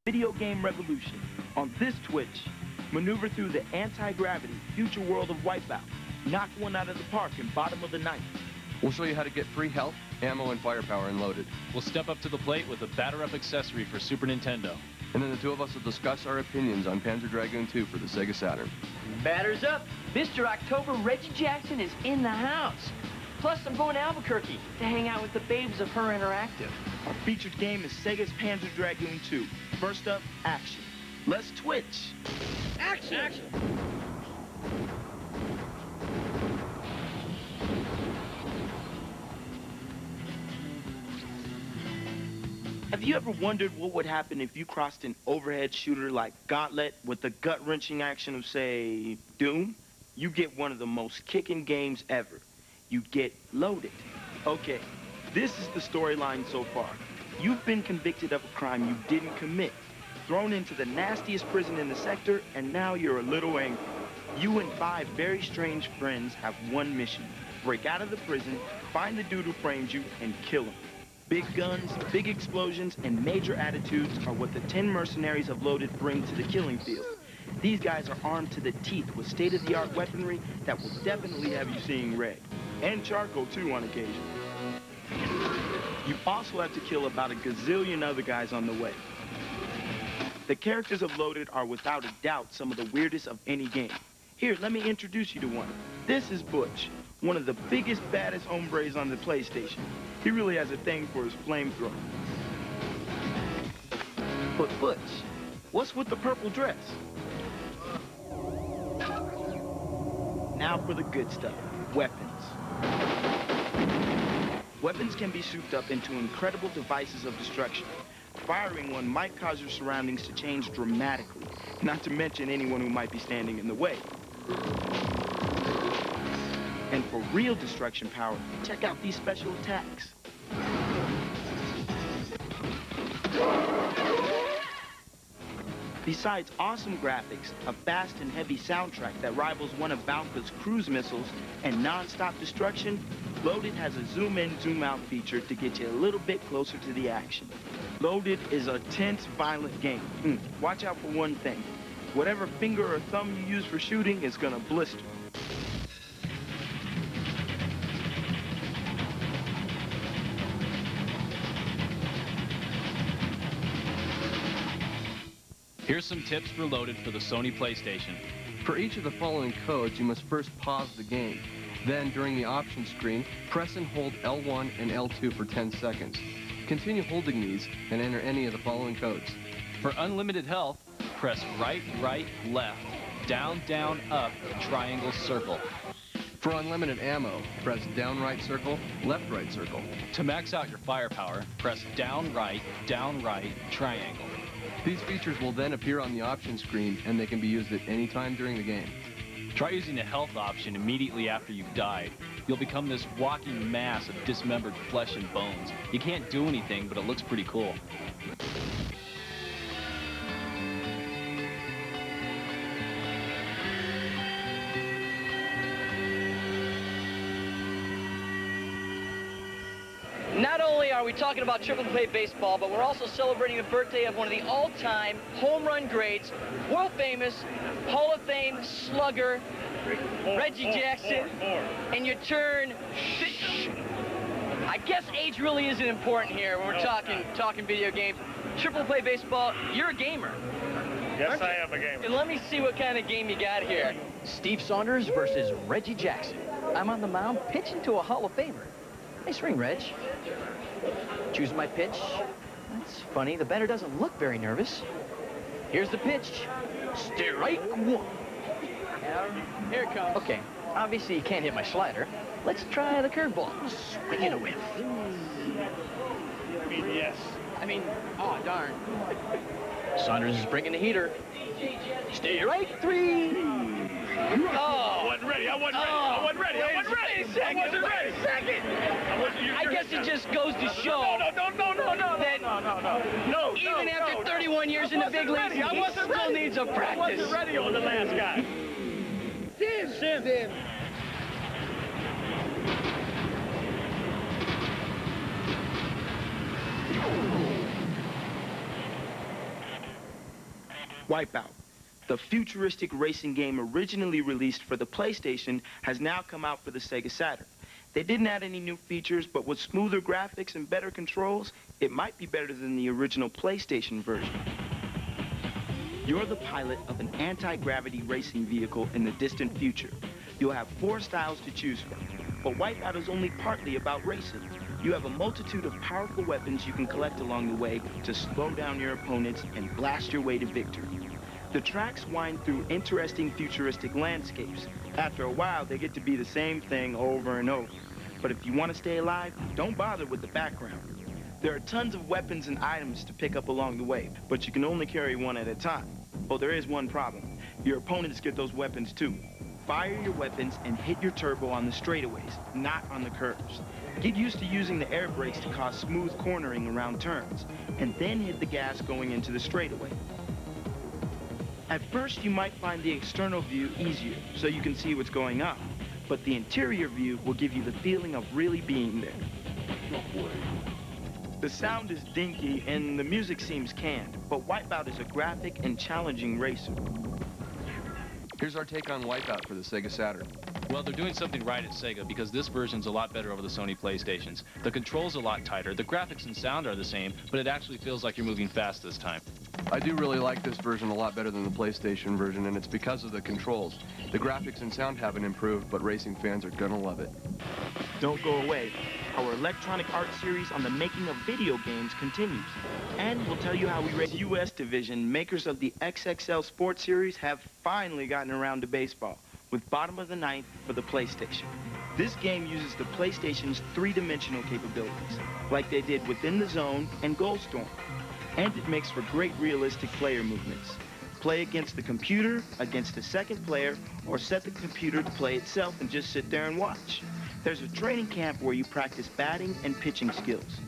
video game revolution. On this Twitch, maneuver through the anti-gravity future world of Wipeout. Knock one out of the park in bottom of the ninth. We'll show you how to get free health, ammo, and firepower in Loaded. We'll step up to the plate with a batter-up accessory for Super Nintendo. And then the two of us will discuss our opinions on Panzer Dragoon 2 for the Sega Saturn. Batters up. Mr. October Reggie Jackson is in the house. Plus, I'm going to Albuquerque to hang out with the babes of Her Interactive. Our featured game is Sega's Panzer Dragoon 2. First up, action. Let's Twitch. Action! Action! Have you ever wondered what would happen if you crossed an overhead shooter like Gauntlet with the gut-wrenching action of, say, Doom? You get one of the most kicking games ever. You get Loaded. Okay, this is the storyline so far. You've been convicted of a crime you didn't commit, thrown into the nastiest prison in the sector, and now you're a little angry. You and 5 very strange friends have one mission. Break out of the prison, find the dude who framed you, and kill him. Big guns, big explosions, and major attitudes are what the 10 mercenaries of Loaded bring to the killing field. These guys are armed to the teeth with state-of-the-art weaponry that will definitely have you seeing red. And charcoal, too, on occasion. You also have to kill about a gazillion other guys on the way. The characters of Loaded are without a doubt some of the weirdest of any game. Here, let me introduce you to one. This is Butch, one of the biggest, baddest hombres on the PlayStation. He really has a thing for his flamethrower. But Butch, what's with the purple dress? Now for the good stuff, weapons. Weapons can be souped up into incredible devices of destruction. Firing one might cause your surroundings to change dramatically, not to mention anyone who might be standing in the way. And for real destruction power, check out these special attacks. Besides awesome graphics, a fast and heavy soundtrack that rivals one of Valka's cruise missiles, and non-stop destruction, Loaded has a zoom-in, zoom-out feature to get you a little bit closer to the action. Loaded is a tense, violent game. Watch out for one thing. Whatever finger or thumb you use for shooting is gonna blister. Here's some tips for Loaded for the Sony PlayStation. For each of the following codes, you must first pause the game. Then, during the options screen, press and hold L1 and L2 for 10 seconds. Continue holding these and enter any of the following codes. For unlimited health, press right, right, left, down, down, up, triangle, circle. For unlimited ammo, press down right circle, left right circle. To max out your firepower, press down right, triangle. These features will then appear on the options screen, and they can be used at any time during the game. Try using the health option immediately after you've died. You'll become this walking mass of dismembered flesh and bones. You can't do anything, but it looks pretty cool. Not only are we talking about triple play baseball, but we're also celebrating the birthday of one of the all-time home run greats, world famous Hall of Fame slugger, Reggie Jackson. And your turn. I guess age really isn't important here when we're talking video games. Triple play baseball, you're a gamer. Yes, I am a gamer. And let me see what kind of game you got here. Steve Saunders versus Reggie Jackson. I'm on the mound pitching to a Hall of Famer. Nice ring, Reg. Choose my pitch. That's funny. The batter doesn't look very nervous. Here's the pitch. Strike one. Here it comes. Okay. Obviously, you can't hit my slider. Let's try the curveball. Swing and a whiff. I mean, yes. Oh, darn. Saunders is bringing the heater. Strike three. I wasn't ready. I wasn't ready. I wasn't ready. I wasn't ready. I wasn't ready. I guess it just goes to show that even after 31 years in the big leagues, he still needs a practice. I wasn't ready on the last guy. Sim. Wipeout. The futuristic racing game originally released for the PlayStation has now come out for the Sega Saturn. They didn't add any new features, but with smoother graphics and better controls, it might be better than the original PlayStation version. You're the pilot of an anti-gravity racing vehicle in the distant future. You'll have 4 styles to choose from, but Wipeout is only partly about racing. You have a multitude of powerful weapons you can collect along the way to slow down your opponents and blast your way to victory. The tracks wind through interesting futuristic landscapes. After a while, they get to be the same thing over and over. But if you want to stay alive, don't bother with the background. There are tons of weapons and items to pick up along the way, but you can only carry one at a time. Oh, there is one problem. Your opponents get those weapons too. Fire your weapons and hit your turbo on the straightaways, not on the curves. Get used to using the air brakes to cause smooth cornering around turns, and then hit the gas going into the straightaway. At first, you might find the external view easier, so you can see what's going on, but the interior view will give you the feeling of really being there. The sound is dinky and the music seems canned, but Wipeout is a graphic and challenging racer. Here's our take on Wipeout for the Sega Saturn. Well, they're doing something right at Sega because this version's a lot better over the Sony PlayStations. The controls a lot tighter, the graphics and sound are the same, but it actually feels like you're moving fast this time. I do really like this version a lot better than the PlayStation version, and it's because of the controls. The graphics and sound haven't improved, but racing fans are gonna love it. Don't go away. Our electronic art series on the making of video games continues. And we'll tell you how we race US division, makers of the XXL Sports Series, have finally gotten around to baseball, with bottom of the ninth for the PlayStation. This game uses the PlayStation's 3-dimensional capabilities, like they did Within the Zone and Goldstorm. And it makes for great realistic player movements. Play against the computer, against the second player, or set the computer to play itself and just sit there and watch. There's a training camp where you practice batting and pitching skills,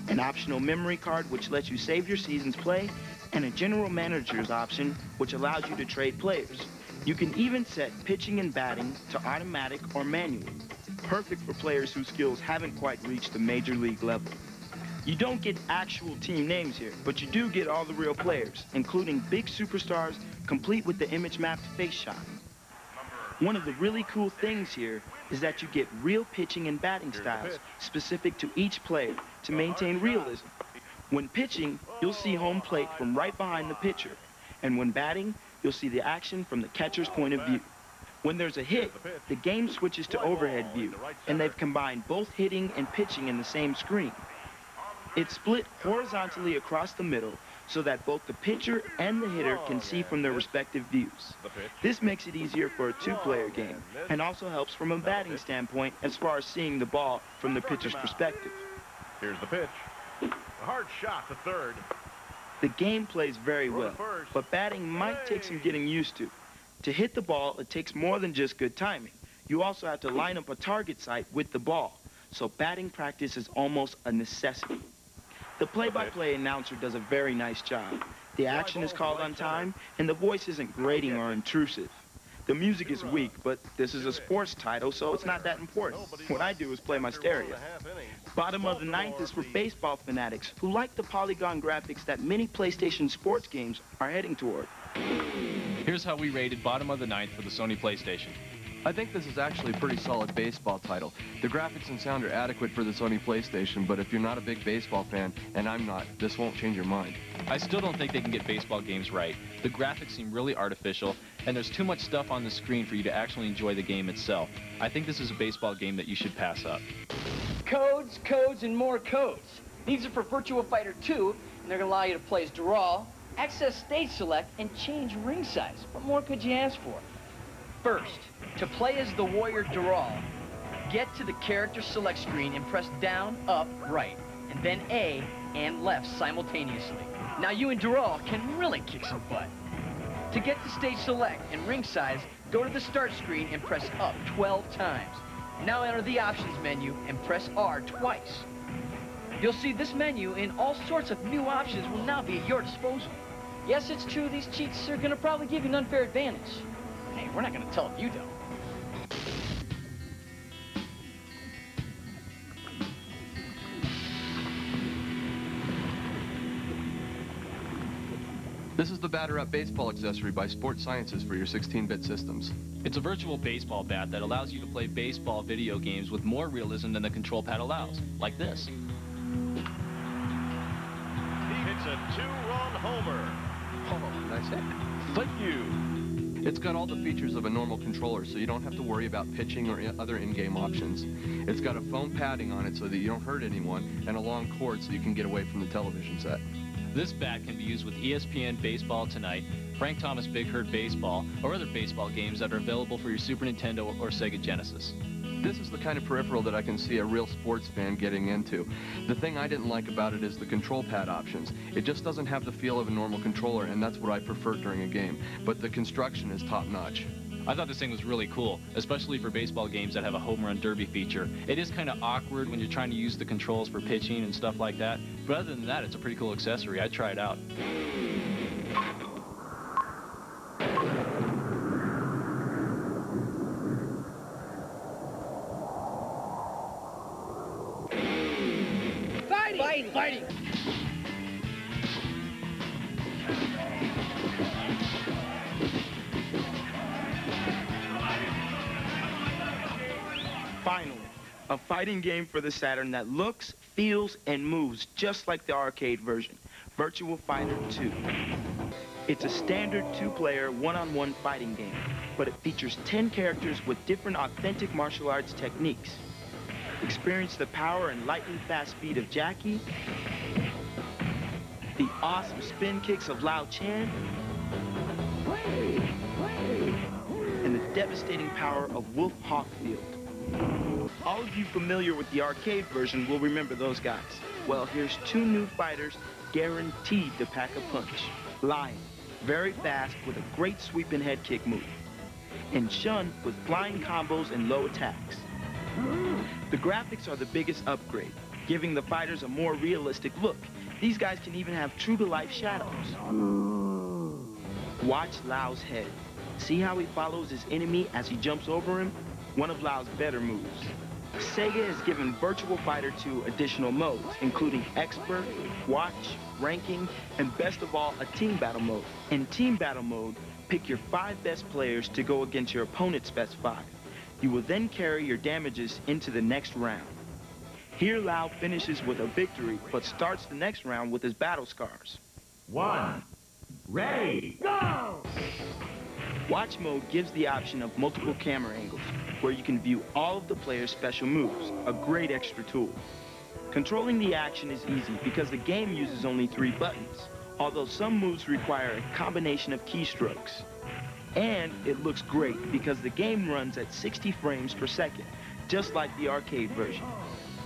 an optional memory card which lets you save your season's play, and a general manager's option which allows you to trade players. You can even set pitching and batting to automatic or manual, perfect for players whose skills haven't quite reached the major league level. You don't get actual team names here, but you do get all the real players, including big superstars, complete with the image-mapped face shot. One of the really cool things here is that you get real pitching and batting styles specific to each player to maintain realism. When pitching, you'll see home plate from right behind the pitcher, and when batting, you'll see the action from the catcher's point of view. When there's a hit, the game switches to overhead view, and they've combined both hitting and pitching in the same screen. It's split horizontally across the middle so that both the pitcher and the hitter can see from their respective views. This makes it easier for a 2-player game and also helps from a batting standpoint as far as seeing the ball from the pitcher's perspective. Here's the pitch. A hard shot to third. The game plays very well, but batting might take some getting used to. To hit the ball, it takes more than just good timing. You also have to line up a target site with the ball, so batting practice is almost a necessity. The play-by-play announcer does a very nice job. The action is called on time, and the voice isn't grating or intrusive. The music is weak, but this is a sports title, so it's not that important. What I do is play my stereo. Bottom of the ninth is for baseball fanatics who like the polygon graphics that many PlayStation sports games are heading toward. Here's how we rated bottom of the ninth for the Sony PlayStation. I think this is actually a pretty solid baseball title. The graphics and sound are adequate for the Sony PlayStation, but if you're not a big baseball fan, and I'm not, this won't change your mind. I still don't think they can get baseball games right. The graphics seem really artificial, and there's too much stuff on the screen for you to actually enjoy the game itself. I think this is a baseball game that you should pass up. Codes, codes, and more codes. These are for Virtua Fighter 2, and they're going to allow you to play as Dural, access stage select, and change ring size. What more could you ask for? First, to play as the warrior Dural, get to the character select screen and press down, up, right, and then A and left simultaneously. Now you and Dural can really kick some butt. To get to stage select and ring size, go to the start screen and press up 12 times. Now enter the options menu and press R twice. You'll see this menu and all sorts of new options will now be at your disposal. Yes, it's true, these cheats are gonna probably give you an unfair advantage. Hey, we're not gonna tell if you don't. This is the Batter Up baseball accessory by Sports Sciences for your 16-bit systems. It's a virtual baseball bat that allows you to play baseball video games with more realism than the control pad allows, like this. He hits a two-run homer. Oh, nice hit. Thank you. It's got all the features of a normal controller, so you don't have to worry about pitching or other in-game options. It's got a foam padding on it so that you don't hurt anyone, and a long cord so you can get away from the television set. This bat can be used with ESPN Baseball Tonight, Frank Thomas Big Herd Baseball, or other baseball games that are available for your Super Nintendo or Sega Genesis. This is the kind of peripheral that I can see a real sports fan getting into. The thing I didn't like about it is the control pad options. It just doesn't have the feel of a normal controller, and that's what I prefer during a game. But the construction is top-notch. I thought this thing was really cool, especially for baseball games that have a home run derby feature. It is kind of awkward when you're trying to use the controls for pitching and stuff like that, but other than that, it's a pretty cool accessory. I'd try it out. Fighting! Finally, a fighting game for the Saturn that looks, feels, and moves just like the arcade version, Virtua Fighter 2. It's a standard two-player, one-on-one fighting game, but it features 10 characters with different authentic martial arts techniques. Experience the power and lightning-fast speed of Jackie, the awesome spin kicks of Lao Chan, and the devastating power of Wolf Hawkfield. All of you familiar with the arcade version will remember those guys. Well, here's two new fighters guaranteed to pack a punch. Lion, very fast with a great sweeping head kick move. And Shun with flying combos and low attacks. The graphics are the biggest upgrade, giving the fighters a more realistic look. These guys can even have true-to-life shadows. Watch Lao's head. See how he follows his enemy as he jumps over him? One of Lao's better moves. Sega has given Virtua Fighter 2 additional modes, including Expert, Watch, Ranking, and best of all, a Team Battle mode. In Team Battle mode, pick your 5 best players to go against your opponent's best 5. You will then carry your damages into the next round. Here, Lao finishes with a victory, but starts the next round with his battle scars. 1, ready, go! Watch mode gives the option of multiple camera angles, where you can view all of the player's special moves, a great extra tool. Controlling the action is easy because the game uses only 3 buttons, although some moves require a combination of keystrokes. And it looks great because the game runs at 60 frames per second, just like the arcade version.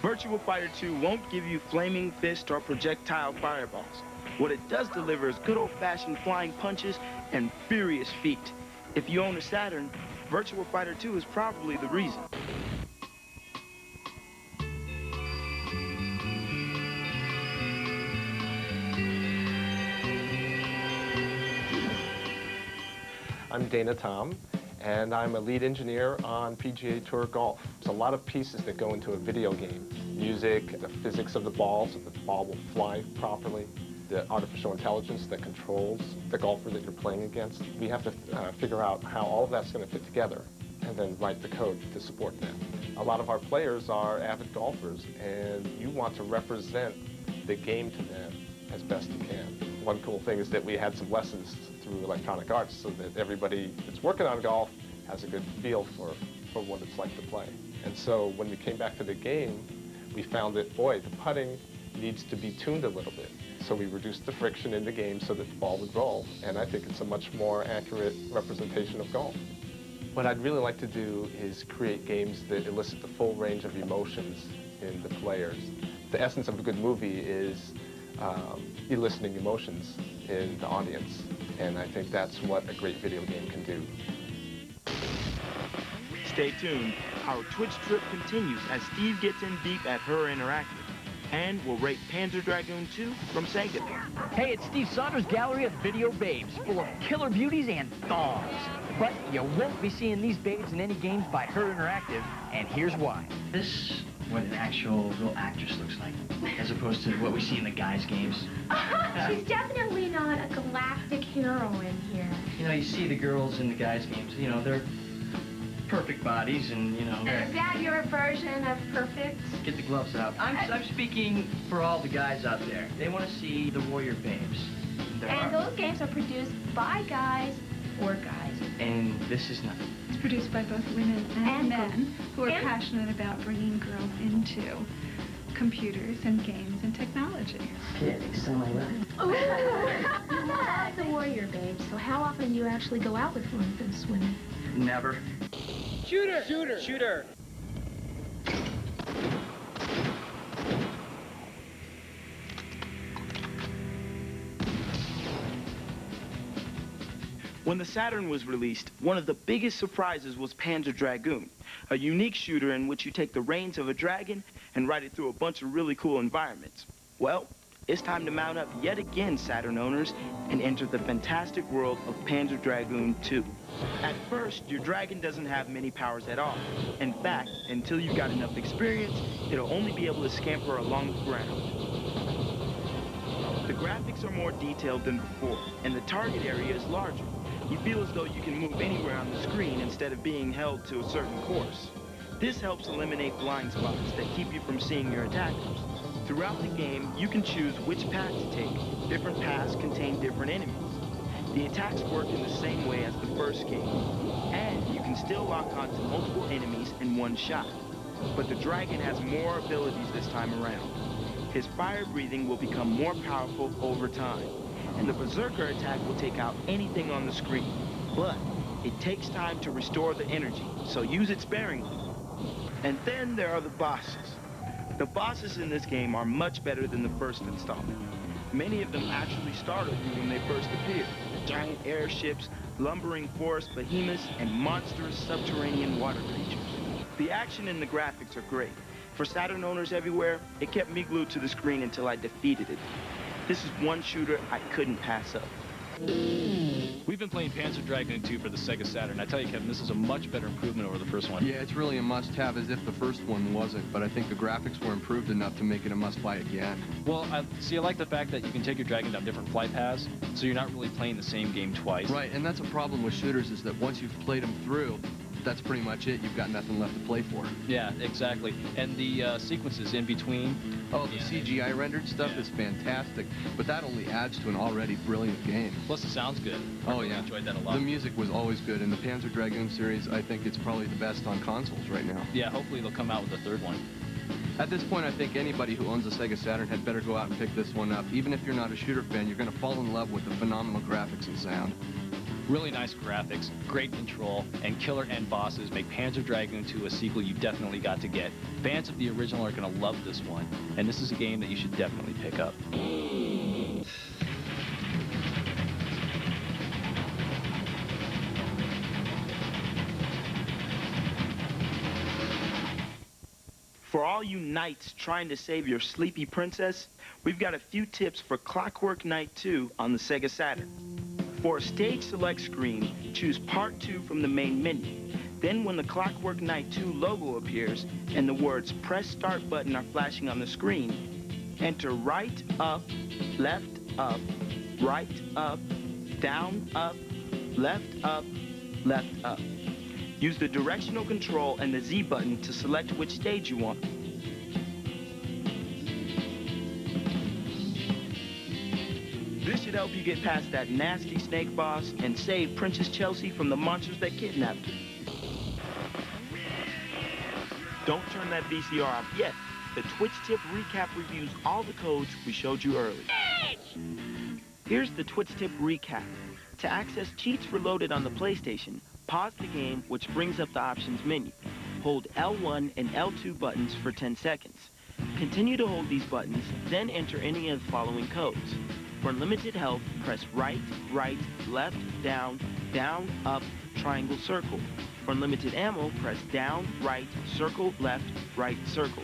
Virtua Fighter 2 won't give you flaming fist or projectile fireballs. What it does deliver is good old-fashioned flying punches and furious feet. If you own a Saturn, Virtua Fighter 2 is probably the reason. I'm Dana Tom, and I'm a lead engineer on PGA Tour Golf. There's a lot of pieces that go into a video game. Music, the physics of the ball, so that the ball will fly properly, the artificial intelligence that controls the golfer that you're playing against. We have to figure out how all of that's going to fit together and then write the code to support that. A lot of our players are avid golfers, and you want to represent the game to them as best you can. One cool thing is that we had some lessons through electronic arts so that everybody that's working on golf has a good feel for what it's like to play. And so when we came back to the game, we found that, boy, the putting needs to be tuned a little bit. So we reduced the friction in the game so that the ball would roll. And I think it's a much more accurate representation of golf. What I'd really like to do is create games that elicit the full range of emotions in the players. The essence of a good movie is eliciting emotions in the audience. And I think that's what a great video game can do. Stay tuned. Our Twitch trip continues as Steve gets in deep at Her Interactive. And we'll rate Panzer Dragoon 2 from Sega. Hey, it's Steve Saunders' gallery of video babes, full of killer beauties and thongs. But you won't be seeing these babes in any games by Her Interactive, and here's why. This is what an actual real actress looks like, as opposed to what we see in the guys' games. She's definitely not a galactic know, you see the girls in the guys' games, you know, they're perfect bodies and, you know. Is that your version of perfect? Get the gloves out. I'm speaking for all the guys out there. They want to see the warrior babes. And those games are produced by guys for guys. And this is nothing. It's produced by both women and men who are passionate about bringing girls into computers and games and technology. Yeah, they sound like that. Ooh. That's a warrior, babe. So how often do you actually go out with one of those women? Never. Shooter! Shooter! Shooter! When the Saturn was released, one of the biggest surprises was Panzer Dragoon, a unique shooter in which you take the reins of a dragon and ride it through a bunch of really cool environments. Well, it's time to mount up yet again, Saturn owners, and enter the fantastic world of Panzer Dragoon 2. At first, your dragon doesn't have many powers at all. In fact, until you've got enough experience, it'll only be able to scamper along the ground. The graphics are more detailed than before, and the target area is larger. You feel as though you can move anywhere on the screen instead of being held to a certain course. This helps eliminate blind spots that keep you from seeing your attackers. Throughout the game, you can choose which path to take. Different paths contain different enemies. The attacks work in the same way as the first game, and you can still lock onto multiple enemies in one shot. But the dragon has more abilities this time around. His fire breathing will become more powerful over time, and the Berserker attack will take out anything on the screen. But it takes time to restore the energy, so use it sparingly. And then there are the bosses. The bosses in this game are much better than the first installment. Many of them actually startled you when they first appeared. Giant airships, lumbering forest behemoths, and monstrous subterranean water creatures. The action and the graphics are great. For Saturn owners everywhere, it kept me glued to the screen until I defeated it. This is one shooter I couldn't pass up. We've been playing Panzer Dragoon 2 for the Sega Saturn. I tell you, Kevin, this is a much better improvement over the first one. Yeah, it's really a must-have, as if the first one wasn't, but I think the graphics were improved enough to make it a must-buy again. Well, I like the fact that you can take your dragon down different flight paths, so you're not really playing the same game twice. Right, and that's a problem with shooters, is that once you've played them through, that's pretty much it. You've got nothing left to play for. Yeah, exactly. And the sequences in between. Oh, the CGI rendered stuff is fantastic, but that only adds to an already brilliant game. Plus, it sounds good. I really enjoyed that a lot. The music was always good, and the Panzer Dragoon series, I think it's probably the best on consoles right now. Yeah, hopefully they'll come out with a third one. At this point, I think anybody who owns a Sega Saturn had better go out and pick this one up. Even if you're not a shooter fan, you're going to fall in love with the phenomenal graphics and sound. Really nice graphics, great control, and killer end bosses make Panzer Dragoon 2 a sequel you definitely got to get. Fans of the original are going to love this one, and this is a game that you should definitely pick up. For all you knights trying to save your sleepy princess, we've got a few tips for Clockwork Knight 2 on the Sega Saturn. For a stage select screen, choose Part 2 from the main menu. Then when the Clockwork Knight 2 logo appears and the words Press Start button are flashing on the screen, enter right up, left up, right up, down up, left up, left up. Use the directional control and the Z button to select which stage you want. This should help you get past that nasty snake boss and save Princess Chelsea from the monsters that kidnapped her. Don't turn that VCR off yet. The Twitch Tip Recap reviews all the codes we showed you earlier. Here's the Twitch Tip Recap. To access cheats reloaded on the PlayStation, pause the game, which brings up the options menu. Hold L1 and L2 buttons for 10 seconds. Continue to hold these buttons, then enter any of the following codes. For limited health, press right, right, left, down, up, triangle, circle. For unlimited ammo, press down, right, circle, left, right, circle.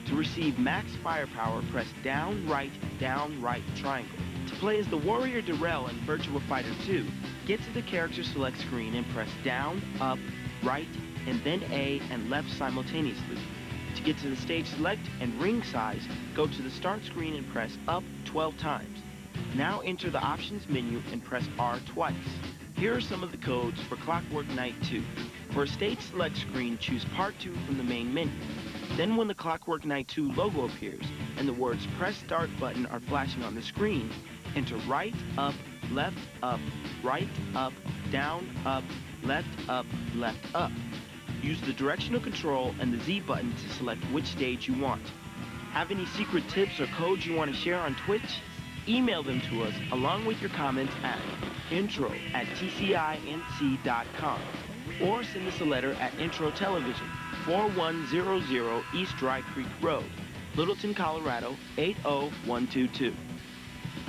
To receive max firepower, press down, right, triangle. To play as the Warrior Darrell in Virtua Fighter 2, get to the character select screen and press down, up, right, and then A and left simultaneously. To get to the stage select and ring size, go to the start screen and press up 12 times. Now enter the options menu and press R twice. Here are some of the codes for Clockwork Knight 2. For a stage select screen, choose Part 2 from the main menu. Then when the Clockwork Knight 2 logo appears and the words Press Start button are flashing on the screen, enter right, up, left, right, up, down, up, left, up. Use the directional control and the Z button to select which stage you want. Have any secret tips or codes you want to share on Twitch? Email them to us along with your comments at intro@tcinc.com or send us a letter at Intro Television, 4100 East Dry Creek Road, Littleton, Colorado, 80122.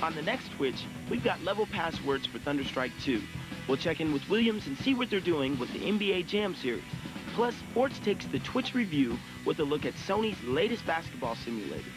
On the next Twitch, we've got level passwords for Thunderstrike 2. We'll check in with Williams and see what they're doing with the NBA Jam series. Plus, Sports takes the Twitch review with a look at Sony's latest basketball simulator.